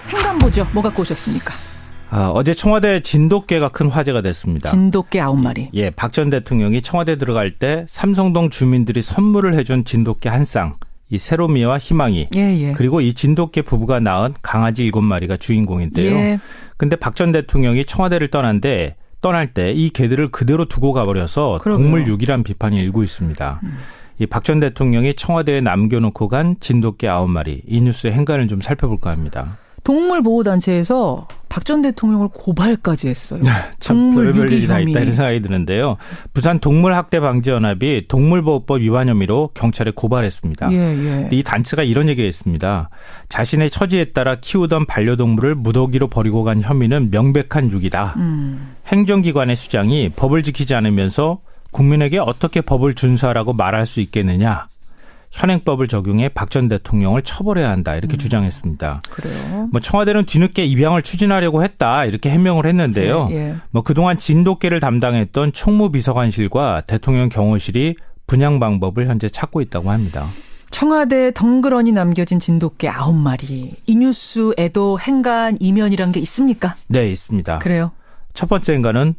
행간 보죠. 뭐 갖고 오셨습니까? 어제 청와대 진돗개가 큰 화제가 됐습니다. 진돗개 9마리. 예, 박 전 대통령이 청와대 들어갈 때 삼성동 주민들이 선물을 해준 진돗개 한 쌍, 이 세로미와 희망이, 예. 그리고 이 진돗개 부부가 낳은 강아지 7마리가 주인공인데요. 예. 근데 박 전 대통령이 청와대를 떠날 때 이 개들을 그대로 두고 가버려서 그러게요. 동물육이란 비판이 일고 있습니다. 이 박 전 대통령이 청와대에 남겨놓고 간 진돗개 9마리, 이 뉴스의 행간을 좀 살펴볼까 합니다. 동물보호단체에서 박 전 대통령을 고발까지 했어요. 참 별별 일이 다 혐의. 있다 이런 생각이 드는데요. 부산 동물학대방지연합이 동물보호법 위반 혐의로 경찰에 고발했습니다. 예. 이 단체가 이런 얘기를 했습니다. 자신의 처지에 따라 키우던 반려동물을 무더기로 버리고 간 혐의는 명백한 유기다. 행정기관의 수장이 법을 지키지 않으면서 국민에게 어떻게 법을 준수하라고 말할 수 있겠느냐. 현행법을 적용해 박 전 대통령을 처벌해야 한다 이렇게 주장했습니다. 그래요. 청와대는 뒤늦게 입양을 추진하려고 했다 이렇게 해명을 했는데요. 예. 그동안 진돗개를 담당했던 총무비서관실과 대통령 경호실이 분양 방법을 현재 찾고 있다고 합니다. 청와대에 덩그러니 남겨진 진돗개 9마리. 이 뉴스에도 행간 이면이란 게 있습니까? 네, 있습니다. 그래요. 첫 번째 행간은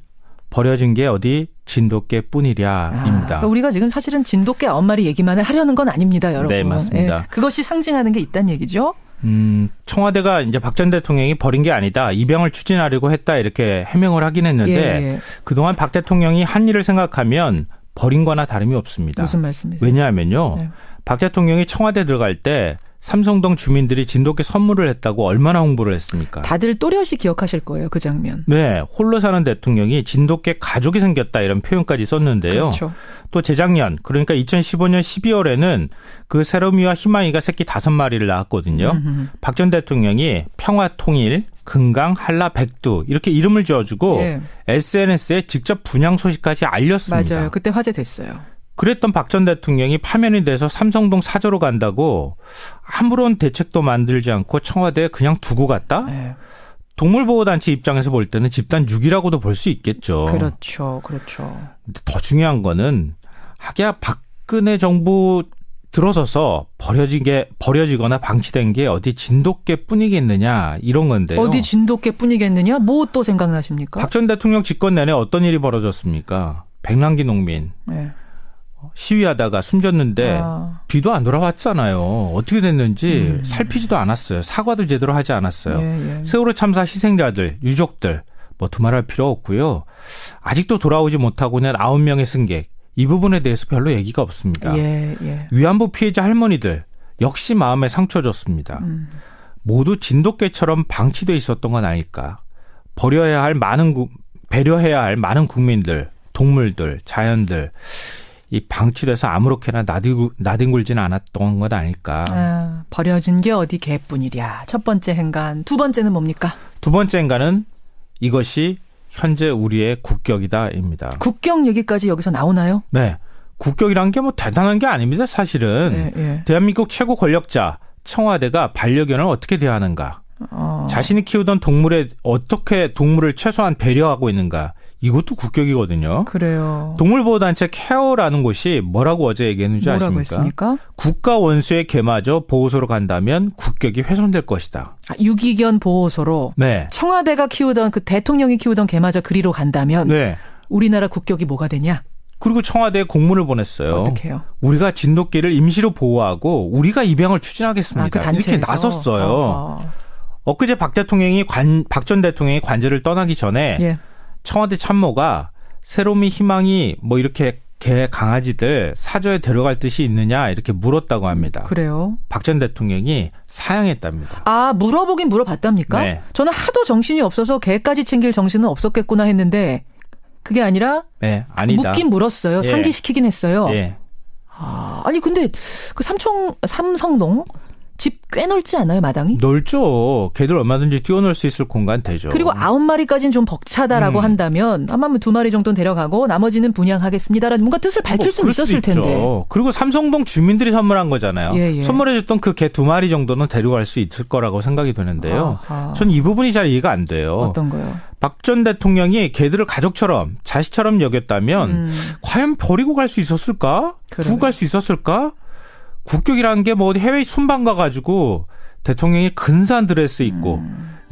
버려진 게 어디 진돗개뿐이랴입니다. 그러니까 우리가 지금 사실은 진돗개 9마리 얘기만을 하려는 건 아닙니다, 여러분. 네, 맞습니다. 예, 그것이 상징하는 게 있다는 얘기죠. 청와대가 이제 박 전 대통령이 버린 게 아니다. 입양을 추진하려고 했다 이렇게 해명을 하긴 했는데 예. 그동안 박 대통령이 한 일을 생각하면 버린 거나 다름이 없습니다. 무슨 말씀이세요? 왜냐하면요. 네. 박 대통령이 청와대 들어갈 때 삼성동 주민들이 진돗개 선물을 했다고 얼마나 홍보를 했습니까? 다들 또렷이 기억하실 거예요, 그 장면. 네. 홀로 사는 대통령이 진돗개 가족이 생겼다 이런 표현까지 썼는데요. 그렇죠. 또 재작년 그러니까 2015년 12월에는 그 세로미와 희망이가 새끼 5마리를 낳았거든요. 박 전 대통령이 평화 통일, 금강, 한라, 백두 이렇게 이름을 지어주고 예. SNS에 직접 분양 소식까지 알렸습니다. 맞아요. 그때 화제됐어요. 그랬던 박 전 대통령이 파면이 돼서 삼성동 사저로 간다고 아무런 대책도 만들지 않고 청와대에 그냥 두고 갔다? 네. 동물보호단체 입장에서 볼 때는 집단 유기라고도 볼 수 있겠죠. 그렇죠. 근데 더 중요한 거는 하기야 박근혜 정부 들어서서 버려지거나 방치된 게 어디 진돗개뿐이겠느냐 이런 건데요. 어디 진돗개뿐이겠느냐? 뭐 또 생각나십니까? 박 전 대통령 집권 내내 어떤 일이 벌어졌습니까? 백남기 농민. 네. 시위하다가 숨졌는데 뒤도 안 돌아왔잖아요. 어떻게 됐는지 살피지도 않았어요. 사과도 제대로 하지 않았어요. 예. 세월호 참사 희생자들, 유족들 두말할 필요 없고요. 아직도 돌아오지 못하고 있는 9명의 승객. 이 부분에 대해서 별로 얘기가 없습니다. 예. 위안부 피해자 할머니들 역시 마음에 상처 줬습니다. 모두 진돗개처럼 방치돼 있었던 건 아닐까. 배려해야 할 많은 국민들, 동물들, 자연들 이 방치돼서 아무렇게나 나뒹굴지는 않았던 것 아닐까. 버려진 게 어디 개뿐이랴. 첫 번째 행간. 두 번째는 뭡니까? 두 번째 행간은 이것이 현재 우리의 국격이다입니다. 국격 얘기까지 여기서 나오나요? 네. 국격이란 게 대단한 게 아닙니다. 사실은. 예. 대한민국 최고 권력자 청와대가 반려견을 어떻게 대하는가. 자신이 키우던 동물에 어떻게 동물을 최소한 배려하고 있는가. 이것도 국격이거든요. 그래요. 동물보호단체 케어라는 곳이 뭐라고 어제 얘기했는지 아십니까? 했습니까? 국가 원수의 개마저 보호소로 간다면 국격이 훼손될 것이다. 유기견 보호소로 네. 청와대가 키우던 그 대통령이 키우던 개마저 그리로 간다면 네. 우리나라 국격이 뭐가 되냐? 그리고 청와대에 공문을 보냈어요. 어떻게 해요? 우리가 진돗개를 임시로 보호하고 우리가 입양을 추진하겠습니다. 그 단체에서? 이렇게 나섰어요. 엊그제 박 전 대통령이 관저를 떠나기 전에 예. 청와대 참모가 세로미 희망이 이렇게 개 강아지들 사저에 데려갈 뜻이 있느냐 이렇게 물었다고 합니다. 그래요? 박 전 대통령이 사양했답니다. 물어보긴 물어봤답니까? 네. 저는 하도 정신이 없어서 개까지 챙길 정신은 없었겠구나 했는데 그게 아니라 네, 아니다. 묻긴 물었어요. 예. 상기시키긴 했어요. 예. 아니 근데 그 삼성동 집 꽤 넓지 않아요, 마당이? 넓죠. 개들 얼마든지 뛰어놀 수 있을 공간 되죠. 그리고 9마리까지는 좀 벅차다라고 한다면 아마 2마리 정도는 데려가고 나머지는 분양하겠습니다라는 뭔가 뜻을 밝힐 수는 있었을 텐데. 그리고 삼성동 주민들이 선물한 거잖아요. 예. 선물해줬던 그 개 2마리 정도는 데려갈 수 있을 거라고 생각이 되는데요. 전 이 부분이 잘 이해가 안 돼요. 어떤 거요? 박 전 대통령이 개들을 가족처럼 자식처럼 여겼다면 과연 버리고 갈 수 있었을까? 두고 갈 수 있었을까? 국격이라는 게 해외 순방 가가지고 대통령이 근사한 드레스 입고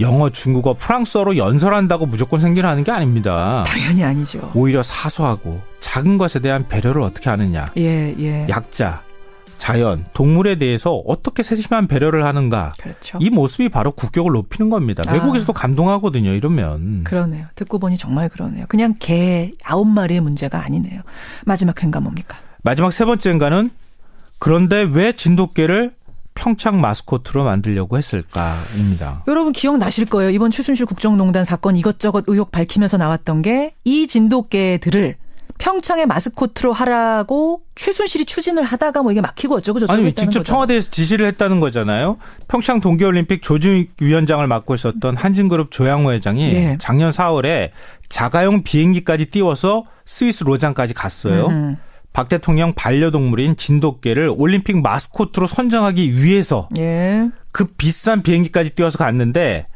영어, 중국어, 프랑스어로 연설한다고 무조건 생겨나는 게 아닙니다. 당연히 아니죠. 오히려 사소하고 작은 것에 대한 배려를 어떻게 하느냐. 예. 약자, 자연, 동물에 대해서 어떻게 세심한 배려를 하는가. 그렇죠. 이 모습이 바로 국격을 높이는 겁니다. 외국에서도 감동하거든요. 이러면. 그러네요. 듣고 보니 정말 그러네요. 그냥 개 9마리의 문제가 아니네요. 마지막 행가 뭡니까? 마지막 세 번째 행가는 그런데 왜 진돗개를 평창 마스코트로 만들려고 했을까입니다. 여러분 기억나실 거예요. 이번 최순실 국정농단 사건 이것저것 의혹 밝히면서 나왔던 게 이 진돗개들을 평창의 마스코트로 하라고 최순실이 추진을 하다가 뭐 이게 막히고 어쩌고 저쩌고 아니 했다는 직접 거죠. 청와대에서 지시를 했다는 거잖아요. 평창 동계올림픽 조직위원장을 맡고 있었던 한진그룹 조양호 회장이 예. 작년 4월에 자가용 비행기까지 띄워서 스위스 로장까지 갔어요. 박 대통령 반려동물인 진돗개를 올림픽 마스코트로 선정하기 위해서 예. 그 비싼 비행기까지 띄워서 갔는데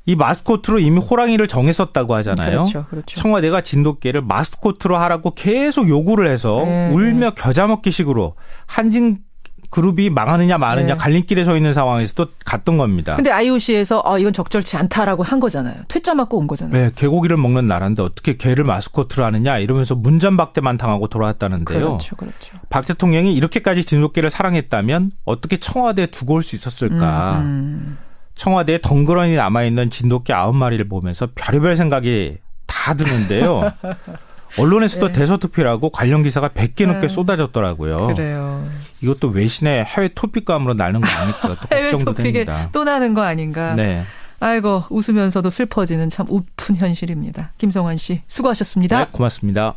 이 마스코트로 이미 호랑이를 정했었다고 하잖아요. 그렇죠. 청와대가 진돗개를 마스코트로 하라고 계속 요구를 해서 울며 겨자 먹기식으로 한진그룹이 망하느냐 마느냐 갈림길에 서 있는 상황에서도 갔던 겁니다. 근데 IOC에서 이건 적절치 않다라고 한 거잖아요. 퇴짜 맞고 온 거잖아요. 네, 개고기를 먹는 나라인데 어떻게 개를 마스코트로 하느냐 이러면서 문전박대만 당하고 돌아왔다는데요. 그렇죠. 박 대통령이 이렇게까지 진돗개를 사랑했다면 어떻게 청와대에 두고 올 수 있었을까. 청와대에 덩그러니 남아있는 진돗개 9마리를 보면서 별의별 생각이 다 드는데요. 언론에서도 대서특필하고 관련 기사가 100개 넘게 쏟아졌더라고요. 그래요. 이것도 외신의 해외 토픽감으로 나는 거 아닐까 또 해외 걱정도 토픽에 됩니다. 또 나는 거 아닌가. 네. 아이고 웃으면서도 슬퍼지는 참 우픈 현실입니다. 김성환 씨 수고하셨습니다. 네, 고맙습니다.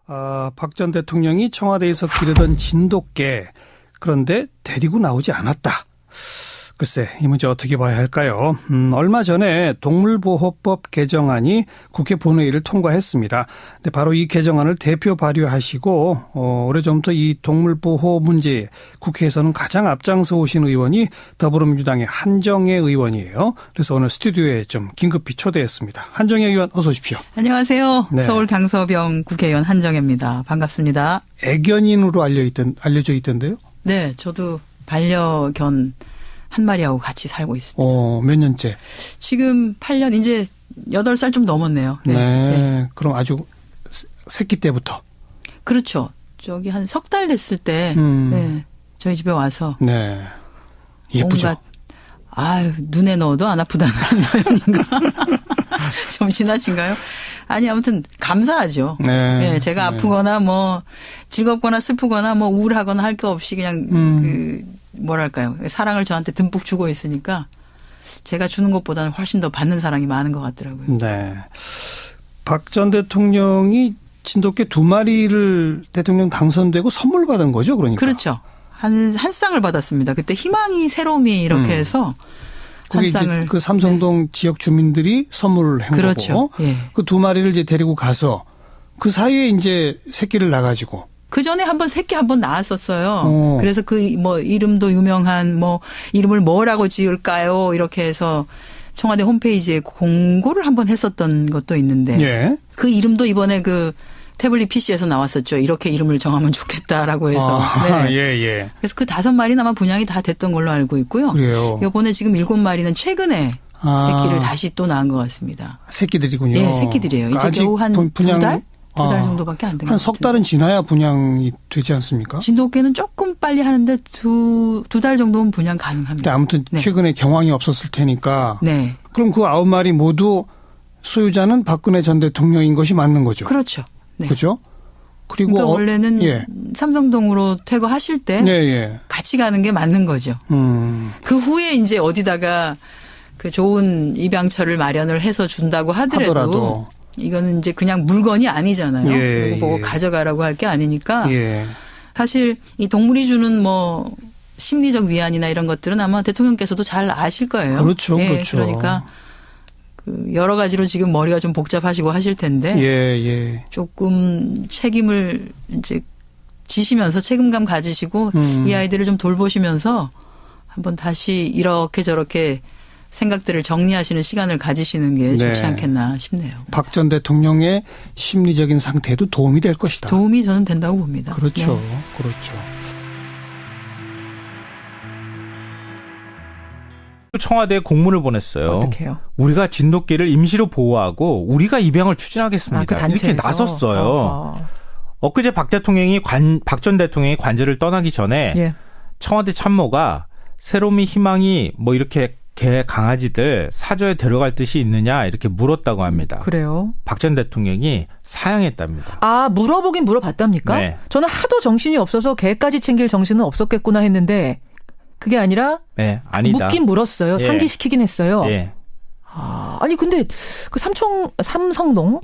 박 전 대통령이 청와대에서 기르던 진돗개 그런데 데리고 나오지 않았다. 글쎄 이 문제 어떻게 봐야 할까요? 얼마 전에 동물보호법 개정안이 국회 본회의를 통과했습니다. 근데 바로 이 개정안을 대표 발의하시고 오래전부터 이 동물보호 문제에 국회에서는 가장 앞장서 오신 의원이 더불어민주당의 한정혜 의원이에요. 그래서 오늘 스튜디오에 좀 긴급히 초대했습니다. 한정혜 의원 어서 오십시오. 안녕하세요. 네. 서울 강서병 국회의원 한정혜입니다. 반갑습니다. 애견인으로 알려져 있던데요? 네, 저도 반려견 한 마리하고 같이 살고 있습니다. 몇 년째? 지금 8년, 이제 8살 좀 넘었네요. 네. 그럼 아주 새끼 때부터? 그렇죠. 저기 한 석 달 됐을 때, 네, 저희 집에 와서. 네. 예쁘죠? 눈에 넣어도 안 아프다는 표현인가? 좀 지나친가요? 아니, 아무튼, 감사하죠. 네. 제가 아프거나, 즐겁거나 슬프거나, 우울하거나 할 게 없이 그냥, 뭐랄까요. 사랑을 저한테 듬뿍 주고 있으니까 제가 주는 것보다는 훨씬 더 받는 사랑이 많은 것 같더라고요. 네. 박 전 대통령이 진돗개 2마리를 대통령 당선되고 선물 받은 거죠, 그러니까. 그렇죠. 한 쌍을 받았습니다. 그때 희망이 새로움이 이렇게 해서 한 쌍을. 그 삼성동 지역 주민들이 선물을 한 그렇죠. 거고. 그 2마리를 이제 데리고 가서 그 사이에 이제 새끼를 낳아가지고. 그 전에 새끼 한 번 낳았었어요. 그래서 이름도 유명한 이름을 뭐라고 지을까요? 이렇게 해서 청와대 홈페이지에 공고를 한번 했었던 것도 있는데. 그 이름도 이번에 그 태블릿 PC에서 나왔었죠. 이렇게 이름을 정하면 좋겠다라고 해서. 네. 그래서 그 5마리는 아마 분양이 다 됐던 걸로 알고 있고요. 그래요. 이번에 지금 7마리는 최근에 새끼를 다시 또 낳은 것 같습니다. 새끼들이군요. 네, 새끼들이에요. 이제 겨우 한 2달? 2달 정도밖에 안 된 것 같아요. 한 석 달은 지나야 분양이 되지 않습니까? 진돗개는 조금 빨리 하는데 두 달 정도면 분양 가능합니다. 아무튼 최근에 경황이 없었을 테니까. 네. 그럼 그 9마리 모두 소유자는 박근혜 전 대통령인 것이 맞는 거죠? 그렇죠. 네. 그렇죠? 그리고 그러니까 원래는 삼성동으로 퇴거하실 때 같이 가는 게 맞는 거죠. 그 후에 이제 어디다가 그 좋은 입양처를 마련을 해서 준다고 하더라도 이거는 이제 그냥 물건이 아니잖아요. 누구 보고 가져가라고 할 게 아니니까. 사실 이 동물이 주는 심리적 위안이나 이런 것들은 아마 대통령께서도 잘 아실 거예요. 그렇죠. 그렇죠. 그러니까 여러 가지로 지금 머리가 좀 복잡하시고 하실 텐데. 조금 책임을 이제 지시면서 책임감 가지시고 이 아이들을 좀 돌보시면서 한번 다시 이렇게 저렇게 생각들을 정리하시는 시간을 가지시는 게 좋지 않겠나 싶네요. 박 전 대통령의 심리적인 상태에도 도움이 될 것이다. 도움이 저는 된다고 봅니다. 그렇죠. 그렇죠. 청와대에 공문을 보냈어요. 어떻게요? 우리가 진돗개를 임시로 보호하고 우리가 입양을 추진하겠습니다. 그 이렇게 나섰어요. 엊그제 박 전 대통령이 관저를 떠나기 전에 예. 청와대 참모가 세롬이 희망이 뭐 이렇게 개 강아지들 사저에 데려갈 뜻이 있느냐 이렇게 물었다고 합니다. 그래요? 박 전 대통령이 사양했답니다. 아, 물어보긴 물어봤답니까? 네. 저는 하도 정신이 없어서 개까지 챙길 정신은 없었겠구나 했는데 그게 아니라 네, 아니다. 묻긴 물었어요. 예. 상기시키긴 했어요. 예. 아니 근데 그 삼성동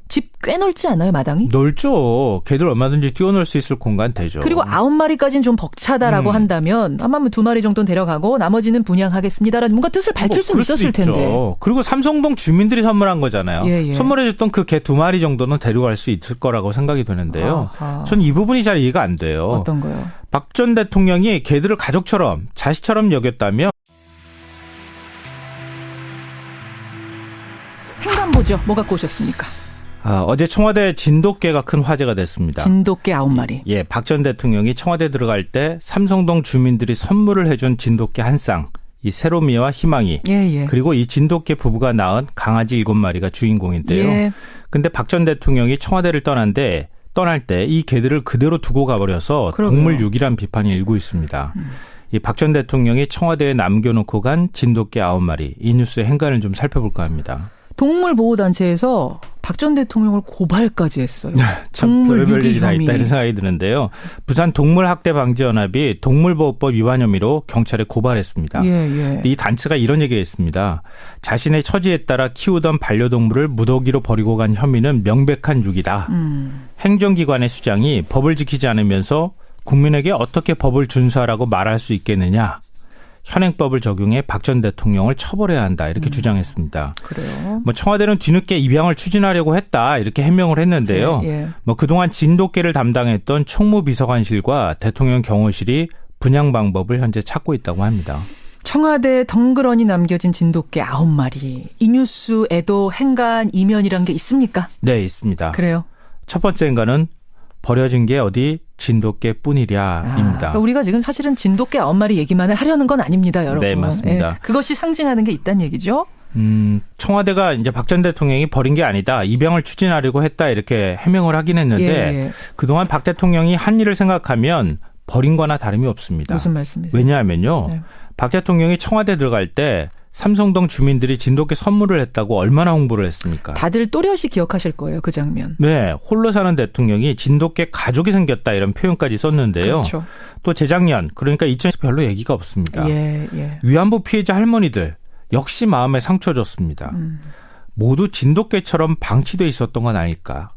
집 꽤 넓지 않아요, 마당이? 넓죠. 개들 얼마든지 뛰어놀 수 있을 공간 되죠. 그리고 9마리까지는 좀 벅차다라고 한다면 아마 2마리 정도는 데려가고 나머지는 분양하겠습니다라는 뭔가 뜻을 밝힐 수는 있었을 텐데. 그리고 삼성동 주민들이 선물한 거잖아요. 예, 예. 선물해줬던 그 개 2마리 정도는 데려갈 수 있을 거라고 생각이 되는데요. 전 이 부분이 잘 이해가 안 돼요. 어떤 거요? 박 전 대통령이 개들을 가족처럼 자식처럼 여겼다면 행간보죠. 뭐 갖고 오셨습니까? 어제 청와대 진돗개가 큰 화제가 됐습니다. 진돗개 9마리. 예, 박 전 대통령이 청와대 들어갈 때 삼성동 주민들이 선물을 해준 진돗개 한 쌍, 이 세로미와 희망이, 예. 그리고 이 진돗개 부부가 낳은 강아지 7마리가 주인공인데요. 예. 근데 박 전 대통령이 청와대를 떠날 때 이 개들을 그대로 두고 가버려서 동물 유기란 비판이 일고 있습니다. 이 박 전 대통령이 청와대에 남겨놓고 간 진돗개 9마리, 이 뉴스의 행간을 좀 살펴볼까 합니다. 동물보호단체에서 박 전 대통령을 고발까지 했어요. 참 별별 일이 다 있다 이런 생각이 드는데요. 부산 동물학대방지연합이 동물보호법 위반 혐의로 경찰에 고발했습니다. 예. 이 단체가 이런 얘기를 했습니다. 자신의 처지에 따라 키우던 반려동물을 무더기로 버리고 간 혐의는 명백한 유기다. 행정기관의 수장이 법을 지키지 않으면서 국민에게 어떻게 법을 준수하라고 말할 수 있겠느냐. 현행법을 적용해 박 전 대통령을 처벌해야 한다 이렇게 주장했습니다. 그래요? 청와대는 뒤늦게 입양을 추진하려고 했다 이렇게 해명을 했는데요. 예. 그동안 진돗개를 담당했던 총무비서관실과 대통령 경호실이 분양 방법을 현재 찾고 있다고 합니다. 청와대에 덩그러니 남겨진 진돗개 9마리. 이 뉴스에도 행간 이면이란 게 있습니까? 네, 있습니다. 그래요? 첫 번째 행간은 버려진 게 어디 진돗개뿐이랴입니다. 그러니까 우리가 지금 사실은 진돗개 9마리 얘기만을 하려는 건 아닙니다, 여러분. 네, 맞습니다. 예, 그것이 상징하는 게 있다는 얘기죠. 청와대가 이제 박 전 대통령이 버린 게 아니다. 입양을 추진하려고 했다 이렇게 해명을 하긴 했는데 예. 그동안 박 대통령이 한 일을 생각하면 버린 거나 다름이 없습니다. 무슨 말씀이세요? 왜냐하면요. 네. 박 대통령이 청와대 들어갈 때 삼성동 주민들이 진돗개 선물을 했다고 얼마나 홍보를 했습니까? 다들 또렷이 기억하실 거예요. 그 장면. 네. 홀로 사는 대통령이 진돗개 가족이 생겼다 이런 표현까지 썼는데요. 그렇죠. 또 재작년 그러니까 2000에서 별로 얘기가 없습니다. 예. 위안부 피해자 할머니들 역시 마음에 상처 줬습니다. 모두 진돗개처럼 방치돼 있었던 건 아닐까.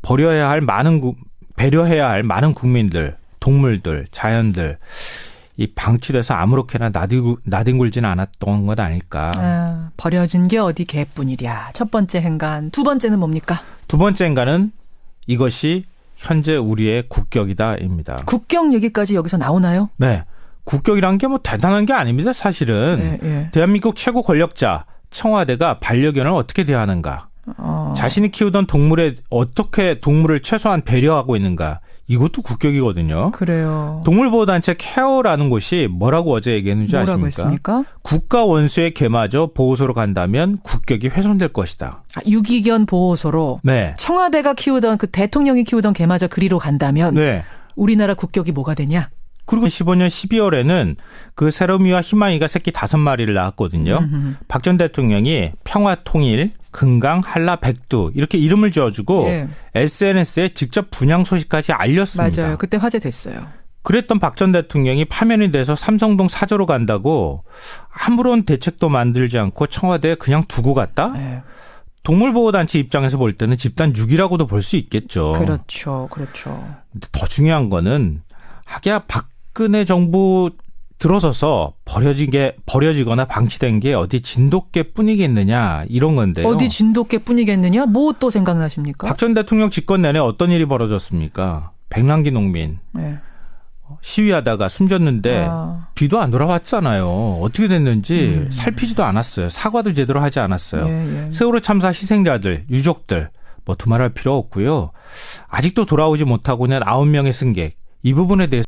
배려해야 할 많은 국민들, 동물들, 자연들 이 방치돼서 아무렇게나 나뒹굴지는 않았던 것 아닐까. 버려진 게 어디 개뿐이랴. 첫 번째 행간. 두 번째는 뭡니까? 두 번째 행간은 이것이 현재 우리의 국격이다입니다. 국격 얘기까지 여기서 나오나요? 네. 국격이란 게 뭐 대단한 게 아닙니다. 사실은. 예. 대한민국 최고 권력자 청와대가 반려견을 어떻게 대하는가. 자신이 키우던 동물에 어떻게 동물을 최소한 배려하고 있는가. 이것도 국격이거든요. 그래요. 동물보호단체 케어라는 곳이 뭐라고 어제 얘기했는지 뭐라고 아십니까? 했습니까? 국가 원수의 개마저 보호소로 간다면 국격이 훼손될 것이다. 유기견 보호소로 네. 청와대가 키우던 그 대통령이 키우던 개마저 그리로 간다면 네. 우리나라 국격이 뭐가 되냐? 그리고 2015년 12월에는 그 세로미와 희망이가 새끼 5마리를 낳았거든요. 박 전 대통령이 평화통일, 금강, 한라, 백두 이렇게 이름을 지어주고 예. SNS에 직접 분양 소식까지 알렸습니다. 맞아요. 그때 화제됐어요. 그랬던 박 전 대통령이 파면이 돼서 삼성동 사저로 간다고 아무런 대책도 만들지 않고 청와대에 그냥 두고 갔다? 네. 동물보호단체 입장에서 볼 때는 집단 6이라고도 볼 수 있겠죠. 그렇죠. 근데 더 중요한 거는 하기야 박근혜 정부 들어서서 버려지거나 방치된 게 어디 진돗개뿐이겠느냐 이런 건데요. 어디 진돗개뿐이겠느냐? 뭐 또 생각나십니까? 박 전 대통령 집권 내내 어떤 일이 벌어졌습니까? 백남기 농민 네. 시위하다가 숨졌는데 뒤도 안 돌아왔잖아요. 어떻게 됐는지 살피지도 않았어요. 사과도 제대로 하지 않았어요. 예. 세월호 참사 희생자들, 유족들 뭐 두말할 필요 없고요. 아직도 돌아오지 못하고 있는 9명의 승객 이 부분에 대해서